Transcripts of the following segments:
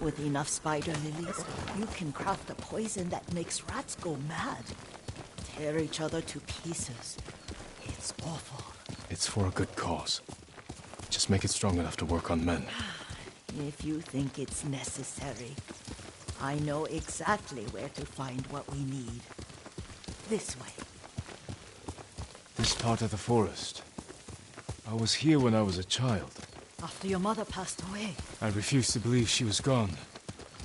With enough spider lilies, you can craft a poison that makes rats go mad. Tear each other to pieces. It's awful. It's for a good cause. Just make it strong enough to work on men. If you think it's necessary, I know exactly where to find what we need. This way. This part of the forest. I was here when I was a child. After your mother passed away. I refused to believe she was gone.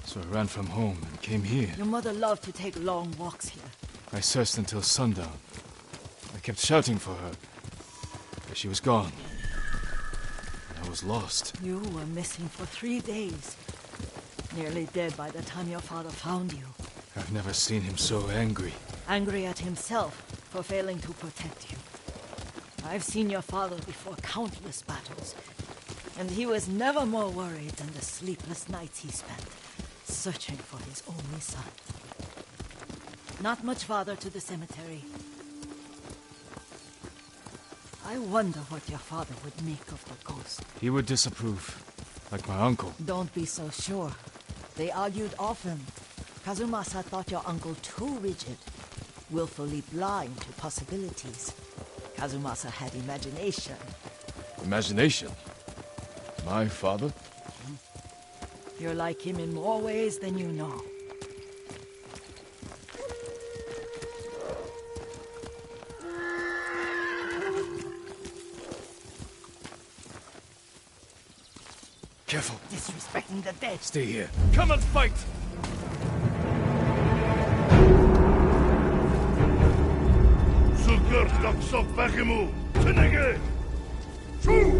So I ran from home and came here. Your mother loved to take long walks here. I searched until sundown. I kept shouting for her. But she was gone. And I was lost. You were missing for 3 days. Nearly dead by the time your father found you. I've never seen him so angry. Angry at himself for failing to protect you. I've seen your father before countless battles. And he was never more worried than the sleepless nights he spent searching for his only son. Not much farther to the cemetery. I wonder what your father would make of the ghost. He would disapprove, like my uncle. Don't be so sure. They argued often. Kazumasa thought your uncle too rigid, willfully blind to possibilities. Kazumasa had imagination. Imagination? My father? You're like him in more ways than you know. Careful. Disrespecting the dead. Stay here. Come and fight! Zulkurt daksop bagimu! Tenege! True!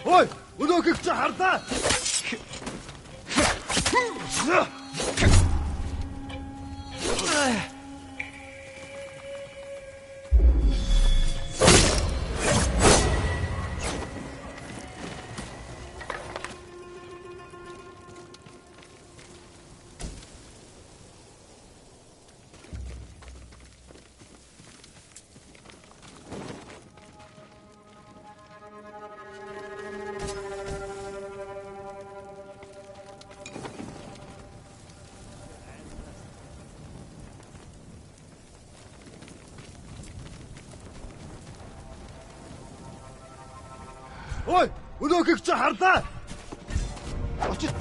Ой, өнөөгч хардаа. Ой, өнөөгч хардаа. Очиж.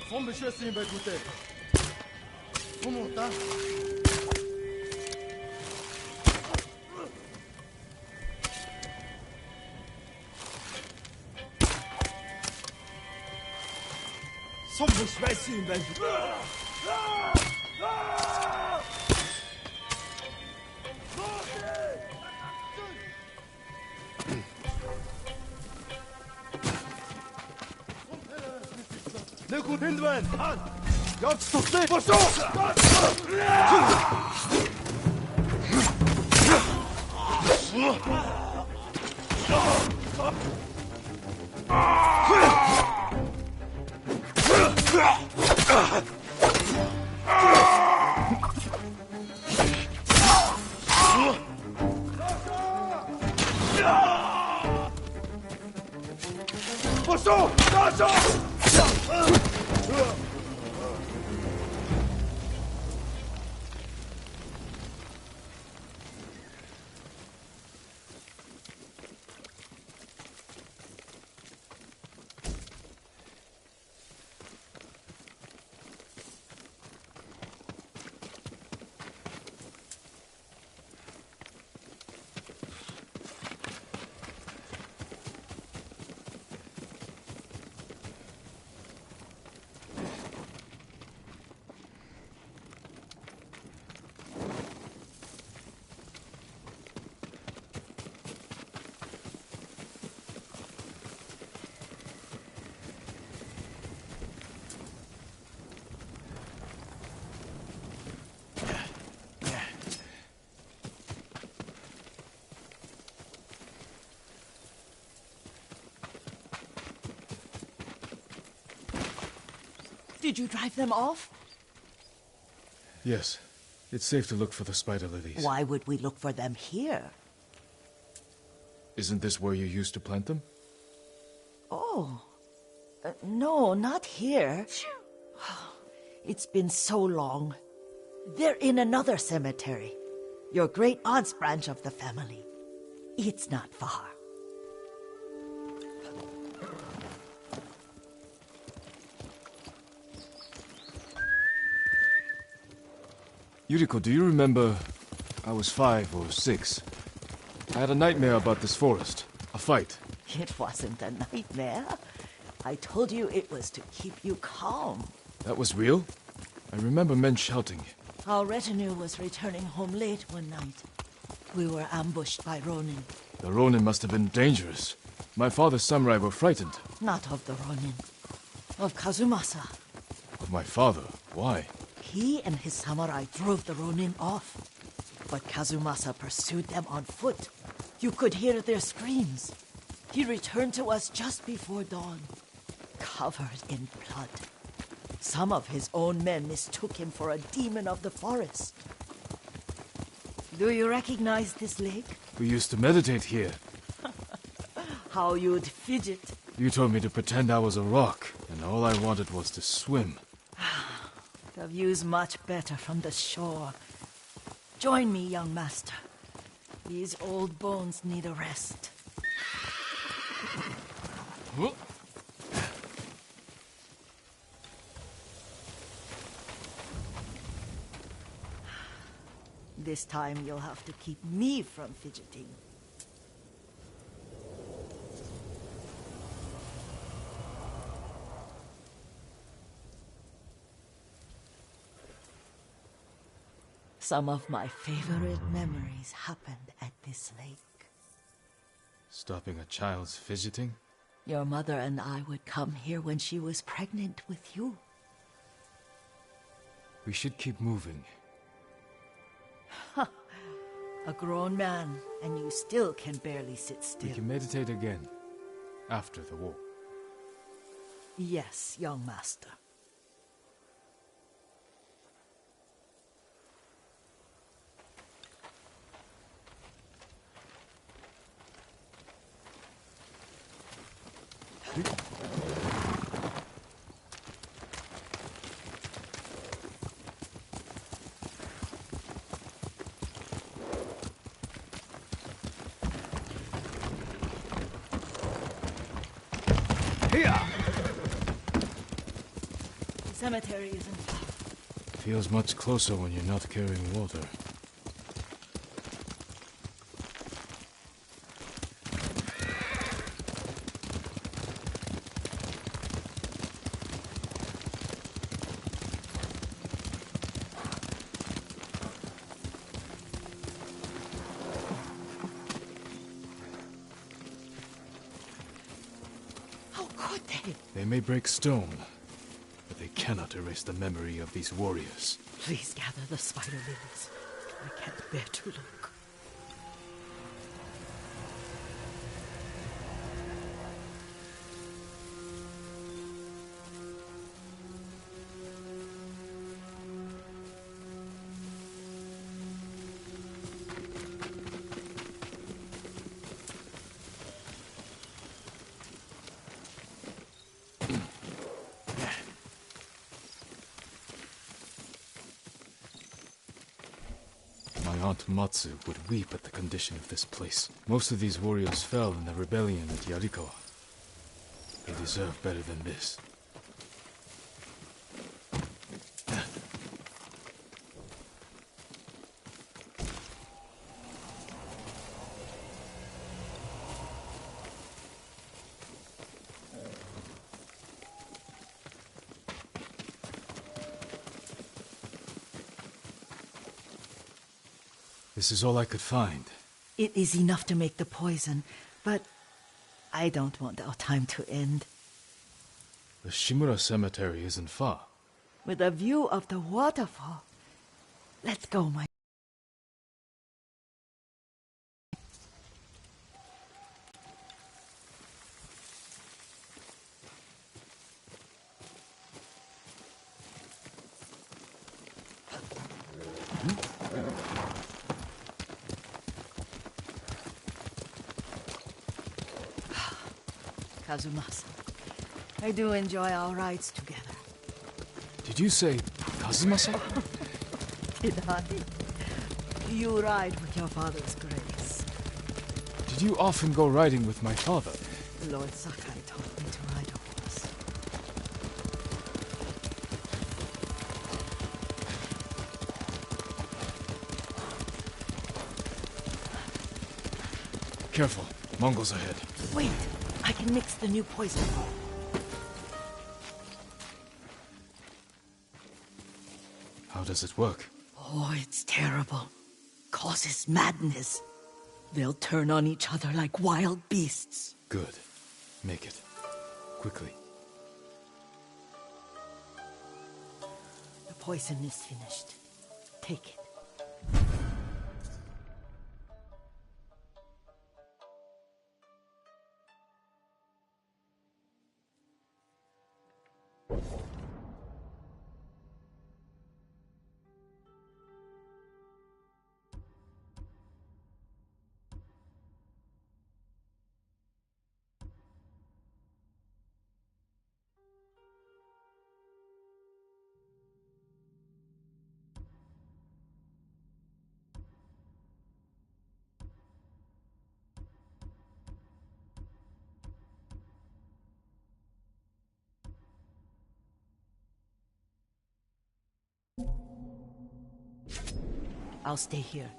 Сум биш байсан юм байдгүй дээ. Сум уу та? Сум биш байсан юм байна. Нэг хүн тэнд байна. Явж туслая. Босоо. Босоо. Did you drive them off? Yes. It's safe to look for the spider lilies. Why would we look for them here? Isn't this where you used to plant them? Oh. No, not here. It's been so long. They're in another cemetery. Your great-aunt's branch of the family. It's not far. Yuriko, do you remember... I was 5 or 6. I had a nightmare about this forest. A fight. It wasn't a nightmare. I told you it was to keep you calm. That was real? I remember men shouting. Our retinue was returning home late one night. We were ambushed by Ronin. The Ronin must have been dangerous. My father's samurai were frightened. Not of the Ronin. Of Kazumasa. Of my father? Why? He and his samurai drove the Ronin off. But Kazumasa pursued them on foot. You could hear their screams. He returned to us just before dawn, covered in blood. Some of his own men mistook him for a demon of the forest. Do you recognize this lake? We used to meditate here. How you'd fidget. You told me to pretend I was a rock, and all I wanted was to swim. The view's much better from the shore. Join me, young master. These old bones need a rest. This time you'll have to keep me from fidgeting. Some of my favorite memories happened at this lake. Stopping a child's fidgeting? Your mother and I would come here when she was pregnant with you. We should keep moving. A grown man, and you still can barely sit still. We can meditate again, after the war. Yes, young master. cemetery isn't far. Feels much closer when you're not carrying water. How could they? They may break stone, but they cannot erase the memory of these warriors. Please gather the spider lilies. I can't bear to look. My Aunt Matsu would weep at the condition of this place. Most of these warriors fell in the rebellion at Yarikawa. They deserve better than this. This is all I could find. It is enough to make the poison, but I don't want our time to end. The Shimura Cemetery isn't far. With a view of the waterfall. Let's go, my... Kazumasa, I do enjoy our rides together. Did you say Kazumasa? Did I? You ride with your father's grace. Did you often go riding with my father? Lord Sakai taught me to ride a horse. Careful, Mongols ahead. Wait, I can mix the new poison. How does it work? Oh, it's terrible. Causes madness. They'll turn on each other like wild beasts. Good. Make it. Quickly. The poison is finished. Take it. I'll stay here.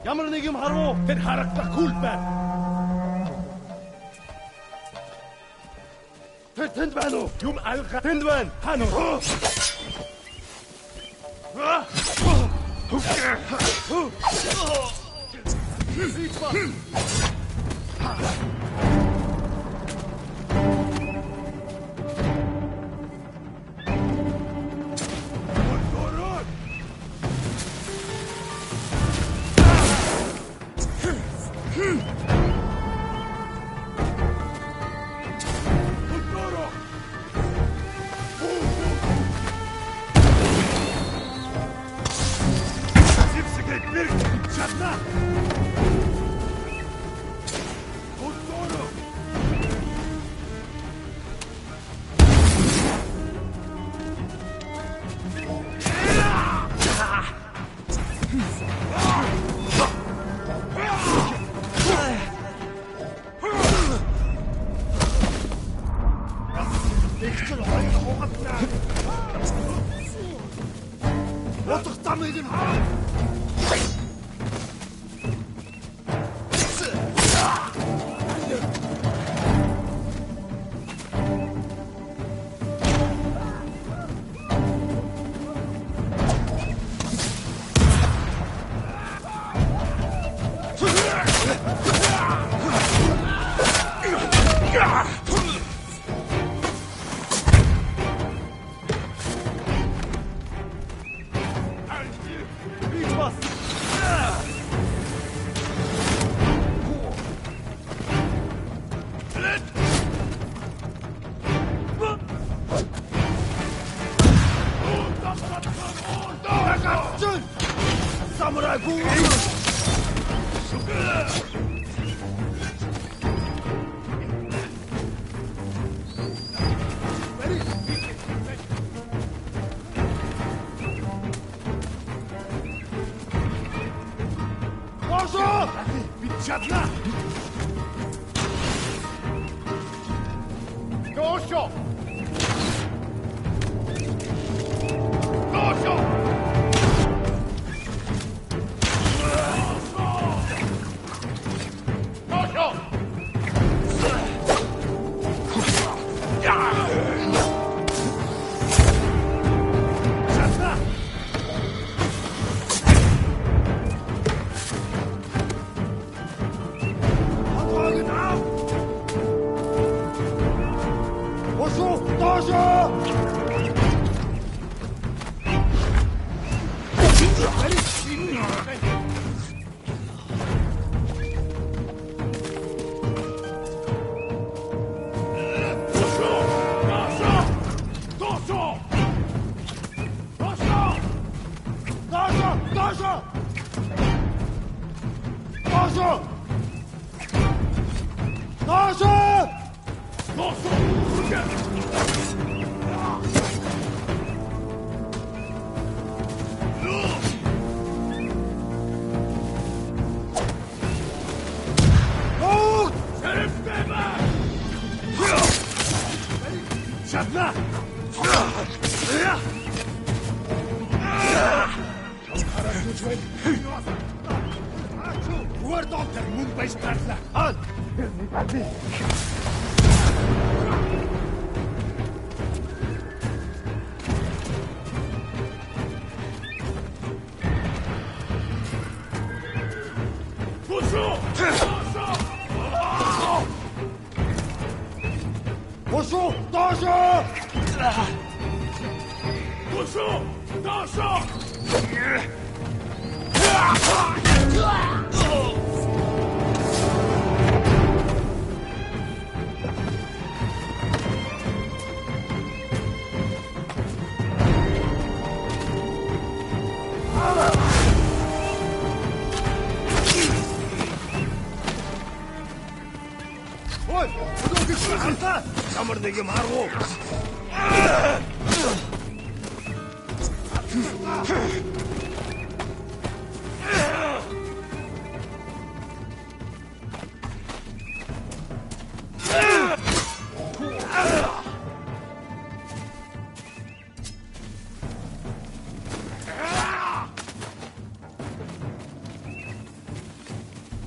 Ямар нэг юм харав уу? Тэр харагдахгүй л байна. Тэр тэнд байна уу? Юм алга. Тэнд байна. Хаана уу? 내게 말고.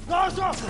나왔어!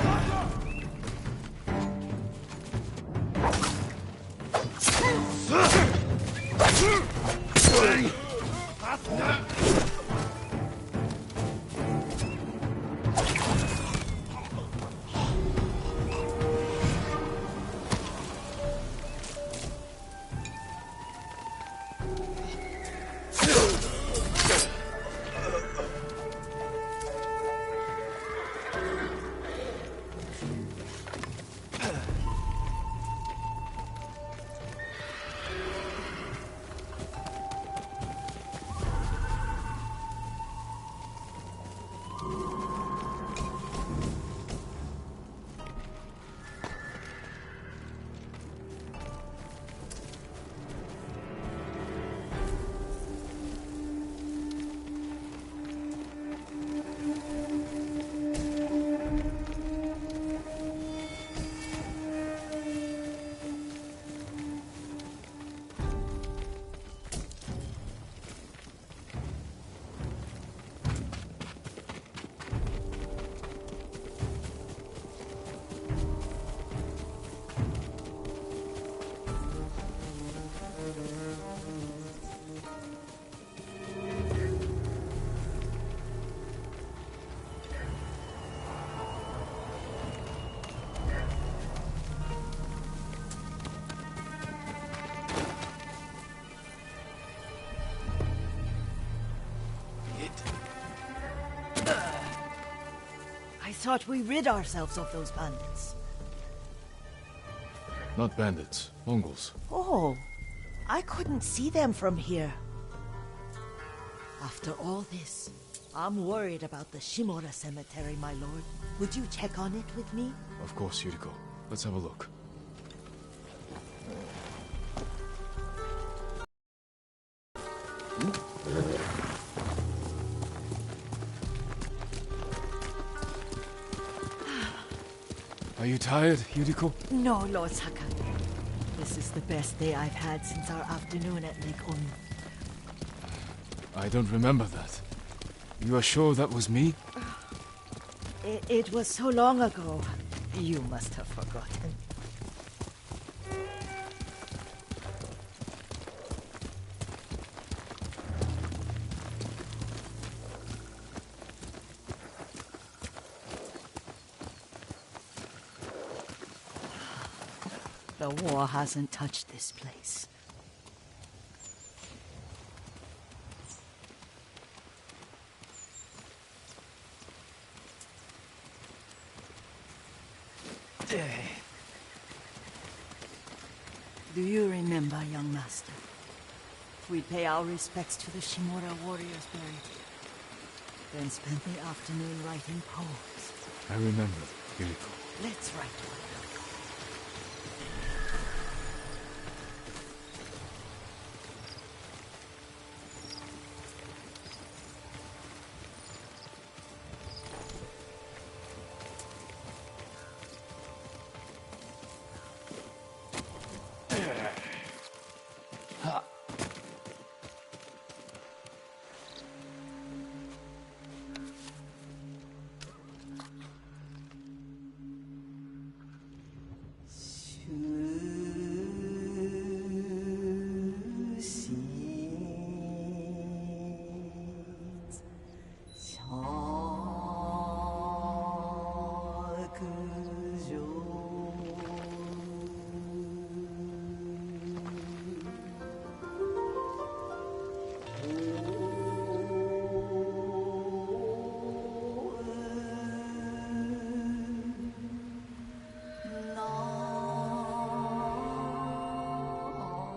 I thought we rid ourselves of those bandits. Not bandits, Mongols. Oh, I couldn't see them from here. After all this, I'm worried about the Shimura cemetery, my lord. Would you check on it with me? Of course, Yuriko. Let's have a look. Are you tired, Yuriko? No, Lord Saka. This is the best day I've had since our afternoon at Lake Onu. I don't remember that. You are sure that was me? It was so long ago. You must have forgotten. The war hasn't touched this place. Do you remember, young master? We'd pay our respects to the Shimura warriors buried, then spent the afternoon writing poems. I remember, Yuriko. Let's write one.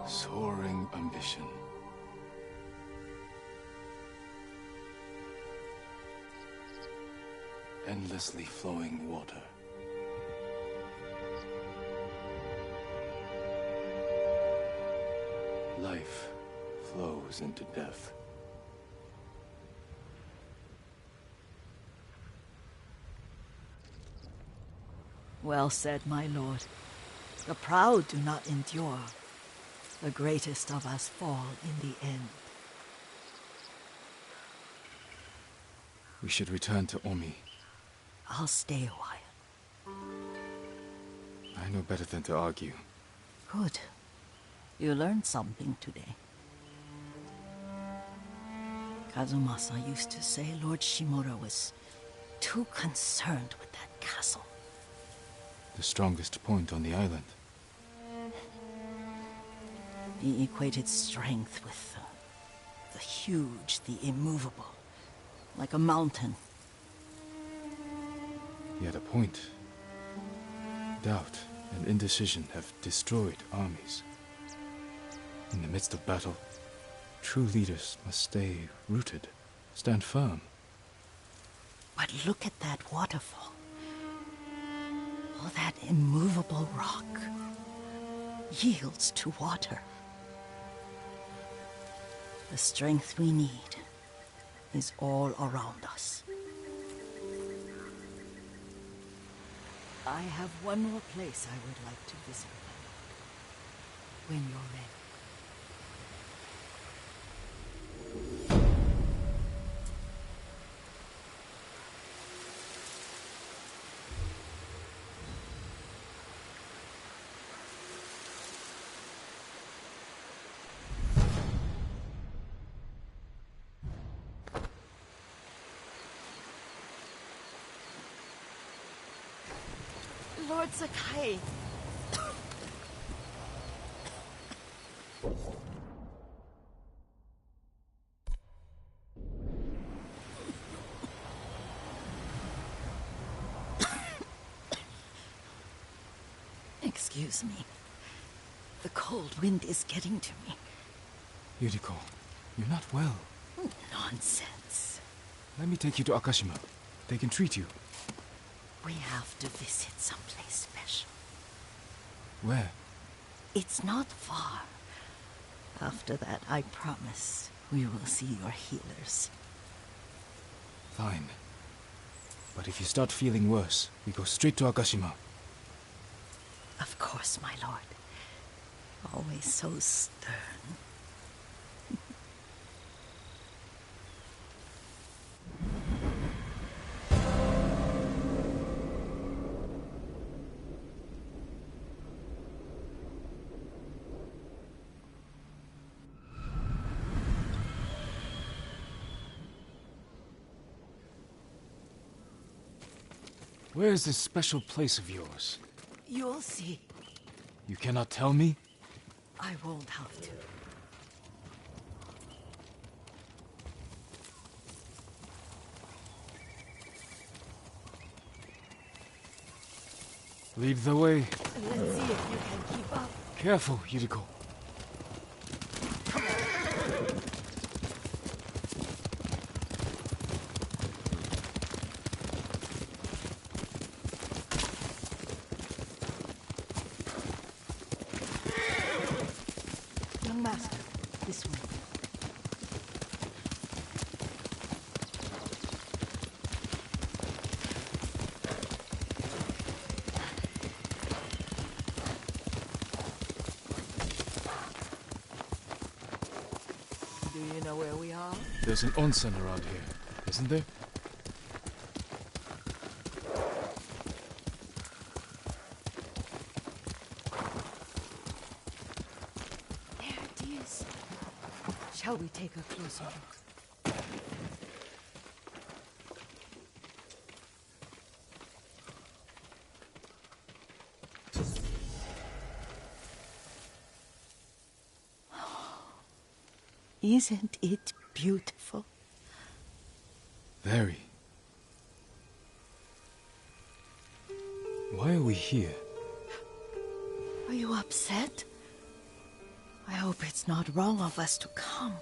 Soaring ambition. Endlessly flowing water. Life flows into death. Well said, my lord. The proud do not endure. The greatest of us fall in the end. We should return to Omi. I'll stay a while. I know better than to argue. Good. You learned something today. Kazumasa used to say Lord Shimura was too concerned with that castle. The strongest point on the island. He equated strength with the huge, the immovable. Like a mountain. He had a point. Doubt and indecision have destroyed armies. In the midst of battle, true leaders must stay rooted, stand firm. But look at that waterfall. All that immovable rock yields to water. The strength we need is all around us. I have one more place I would like to visit. When you're ready. Lord Sakai. Excuse me. The cold wind is getting to me. Yuriko, you're not well. Nonsense. Let me take you to Akashima. They can treat you. We have to visit someplace special. Where? It's not far. After that, I promise we will see your healers. Fine. But if you start feeling worse, we go straight to Akashima. Of course, my lord. Always so stern. Where is this special place of yours? You'll see. You cannot tell me? I won't have to. Lead the way. Let's see if you can keep up. Careful, Yuriko. Young master, this way. Do you know where we are? There's an onsen around here, isn't there? There it is. Shall we take a closer look? Isn't it beautiful? Very. Why are we here? Are you upset? I hope it's not wrong of us to come.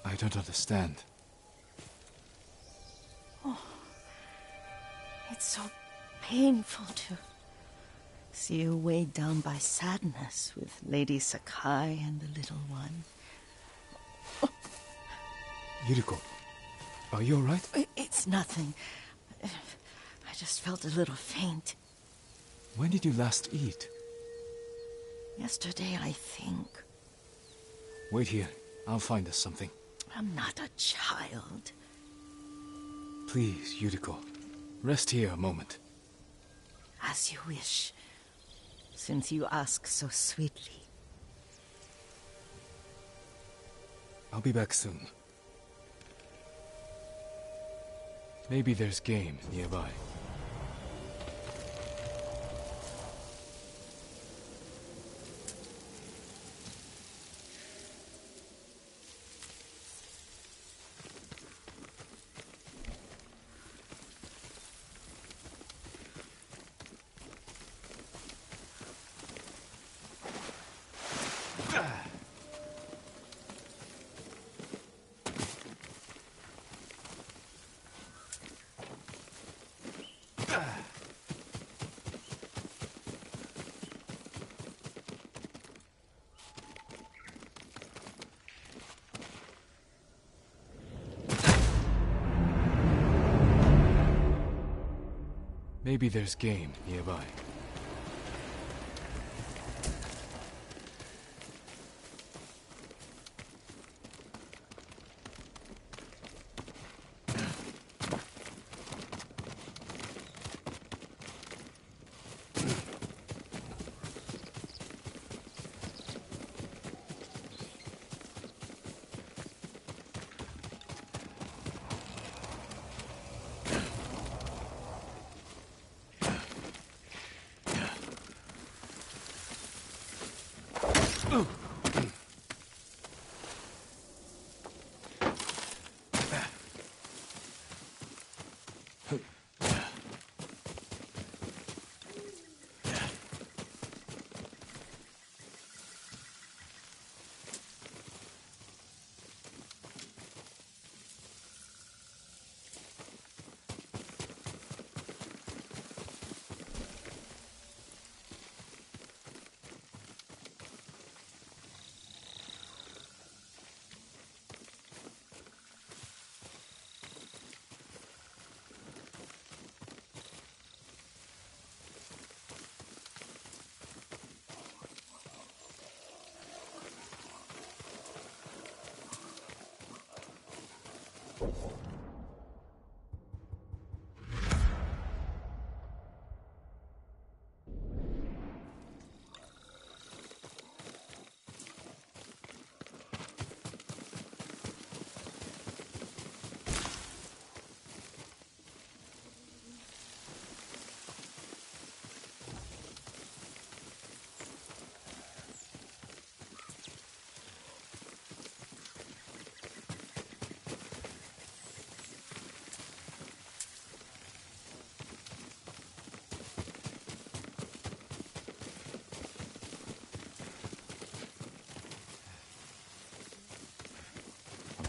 I don't understand. It's so painful See you weighed down by sadness with Lady Sakai and the little one. Yuriko, are you alright? It's nothing. I just felt a little faint. When did you last eat? Yesterday, I think. Wait here. I'll find us something. I'm not a child. Please, Yuriko. Rest here a moment. As you wish. Since you ask so sweetly. I'll be back soon. Maybe there's game nearby. Maybe there's game nearby.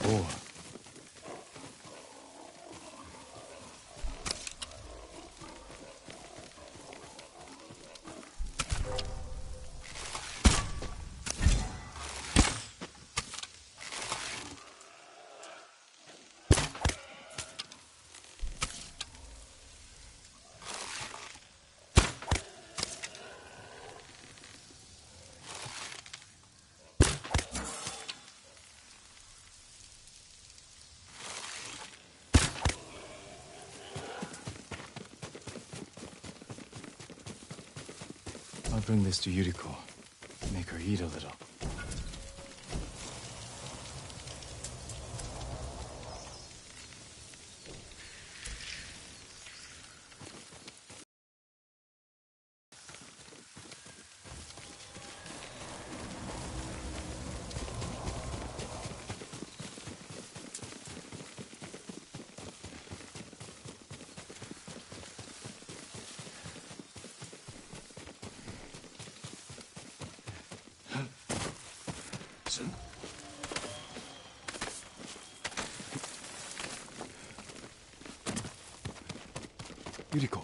Oh. I'll bring this to Yuriko. Make her eat a little. Yuriko!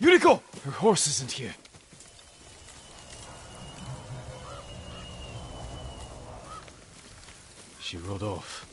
Yuriko! Her horse isn't here. She rode off.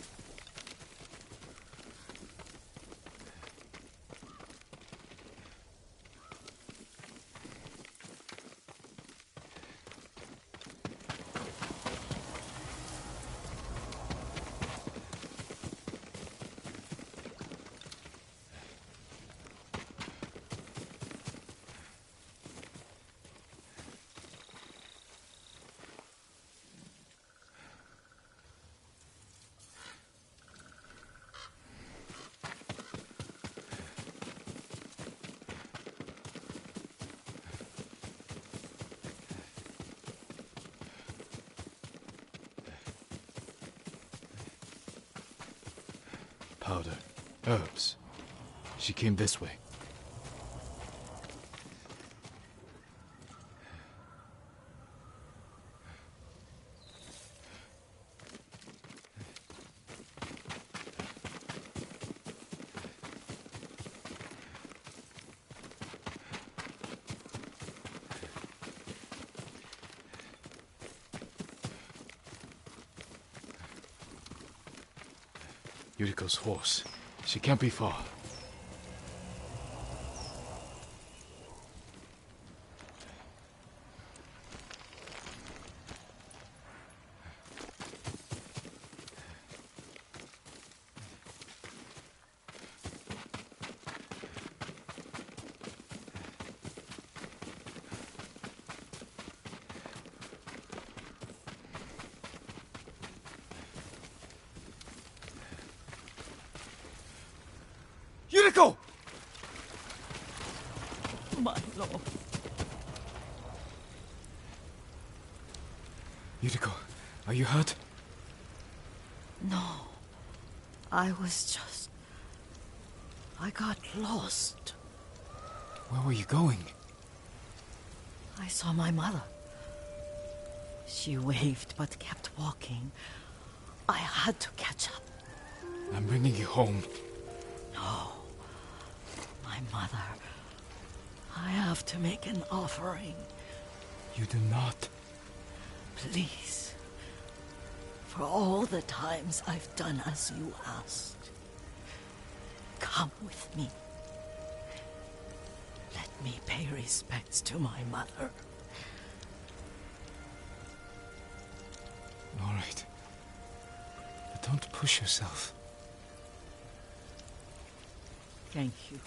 Powder. Herbs. She came this way. Yuriko's horse. She can't be far. Yuriko! My lord. Yuriko, are you hurt? No. I got lost. Where were you going? I saw my mother. She waved but kept walking. I had to catch up. I'm bringing you home. No. My mother. I have to make an offering. You do not. Please. For all the times I've done as you asked. Come with me. Let me pay respects to my mother. All right. But don't push yourself. Thank you.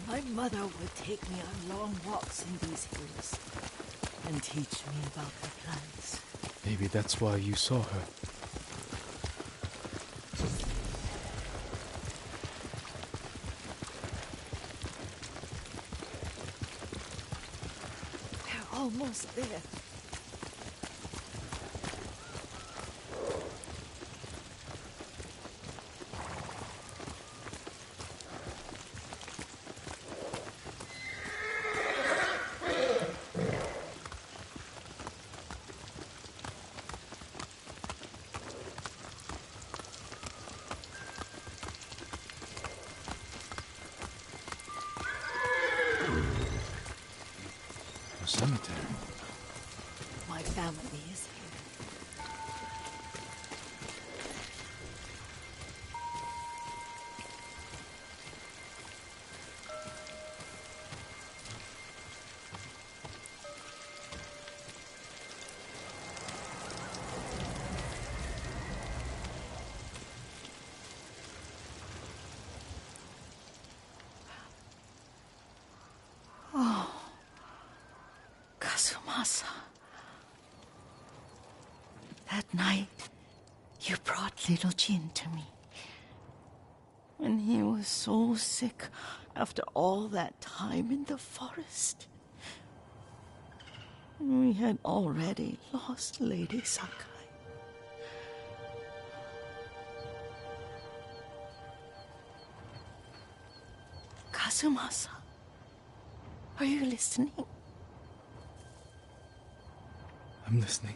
My mother would take me on long walks in these hills and teach me about the plants. Maybe that's why you saw her. We're almost there. Cemetery. My family is here. Kazumasa. That night, you brought little Jin to me. When he was so sick after all that time in the forest. We had already lost Lady Sakai. Kazumasa, are you listening? I'm listening.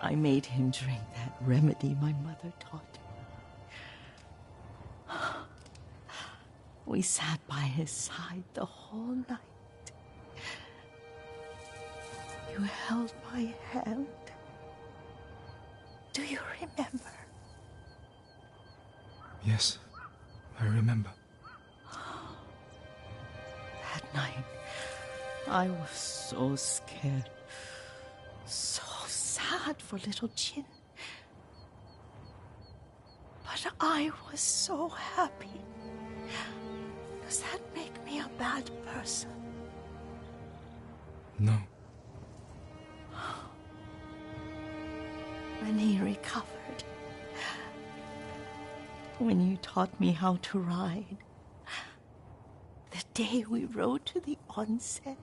I made him drink that remedy my mother taught me. We sat by his side the whole night. You held my hand. Do you remember? Yes, I remember. That night, I was so scared, so sad for little Jin. But I was so happy. Does that make me a bad person? No. When he recovered, when you taught me how to ride, the day we rode to the onsen,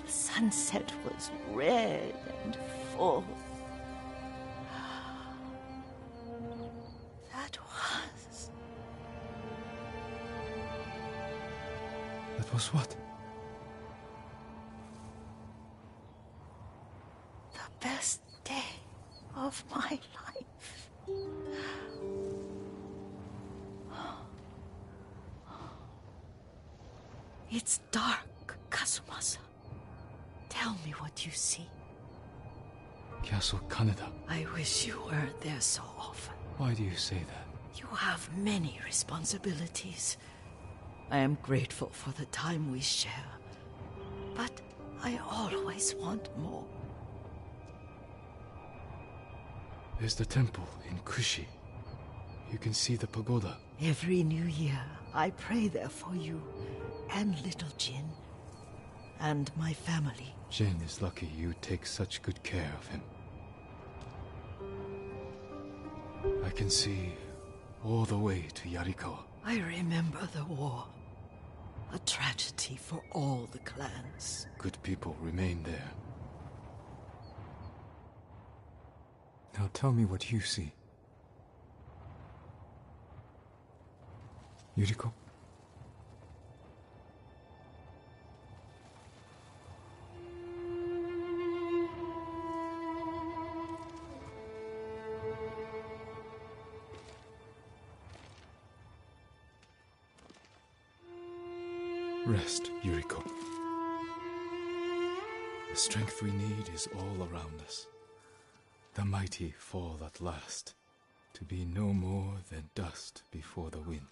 the sunset was red and full. That was what? The best day of my life. It's dark, Kazumasa. Tell me what you see. Castle Kaneda. I wish you weren't there so often. Why do you say that? You have many responsibilities. I am grateful for the time we share, but I always want more. There's the temple in Kushi. You can see the pagoda. Every new year, I pray there for you and little Jin and my family. Jin is lucky you take such good care of him. I can see all the way to Yarikawa. I remember the war. A tragedy for all the clans. Good people remain there. Now tell me what you see. Yuriko? Rest, Yuriko. The strength we need is all around us. The mighty fall at last, to be no more than dust before the wind.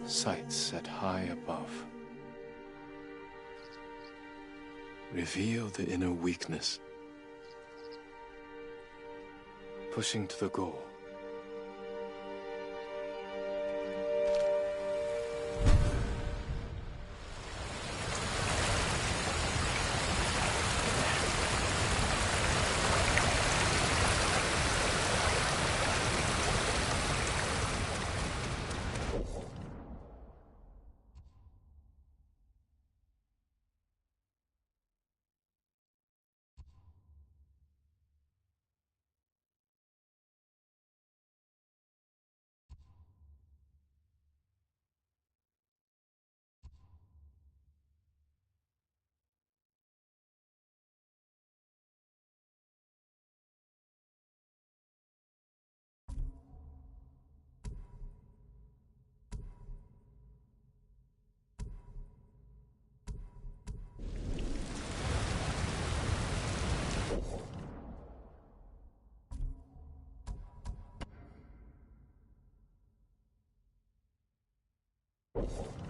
Sights set high above reveal the inner weakness, pushing to the goal. You